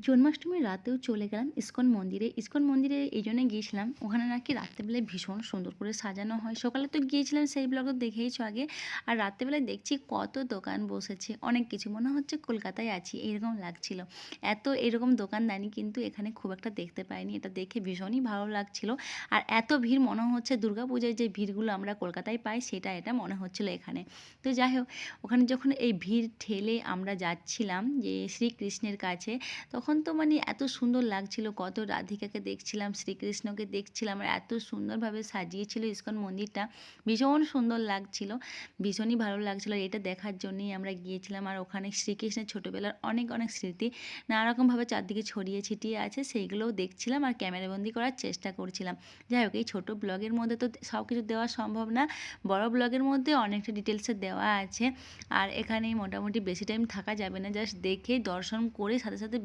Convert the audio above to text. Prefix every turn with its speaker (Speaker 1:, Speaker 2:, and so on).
Speaker 1: জন্মাষ্টমীর রাতেও চলে গেলাম ইসকন মন্দিরে। ইসকন মন্দিরে এই জন্যে গিয়েছিলাম, ওখানে নাকি রাত্রেবেলায় ভীষণ সুন্দর করে সাজানো হয়। সকালে তো গিয়েছিলাম, সেই ব্লগ তো দেখেইছো আগে। আর রাত্রেবেলায় দেখছি কত দোকান বসেছে, অনেক কিছু। মনে হচ্ছে কলকাতায় আছি এইরকম লাগছিল। এরকম দোকানদানি কিন্তু এখানে খুব একটা দেখতে পাইনি। এটা দেখে ভীষণই ভালো লাগছিল। আর এত ভিড় মনে হচ্ছে দুর্গাপূজায় যে ভিড়গুলো আমরা কলকাতায় পাই এটা মনে হচ্ছিল এখানে। তো যাই হোক, ওখানে যখন এই ভিড় ঠেলে আমরা যাচ্ছিলাম যে শ্রীকৃষ্ণের কাছে, তখন তো মানে এত সুন্দর লাগছিল, কত রাধিকাকে দেখছিলাম, শ্রীকৃষ্ণকে দেখছিলাম, আর এত সুন্দরভাবে সাজিয়েছিল ইসকন মন্দিরটা। ভীষণ সুন্দর লাগছিল, ভীষণই ভালো লাগছিল। এটা দেখার জন্যই আমরা গিয়েছিলাম। আর ওখানে শ্রীকৃষ্ণের ছোটোবেলার অনেক অনেক স্মৃতি নানারকমভাবে চারদিকে ছড়িয়ে ছিটিয়ে আছে, সেইগুলোও দেখছিলাম আর ক্যামেরাবন্দি করার চেষ্টা করছিলাম। যাই হোক, এই ছোটো ব্লগের মধ্যে তো সব কিছু দেওয়া সম্ভব না, বড় ব্লগের মধ্যে অনেকটা ডিটেলসে দেওয়া আছে। আর এখানে মোটামুটি বেশি টাইম থাকা যাবে না, জাস্ট দেখে দর্শন করে সাথে সাথে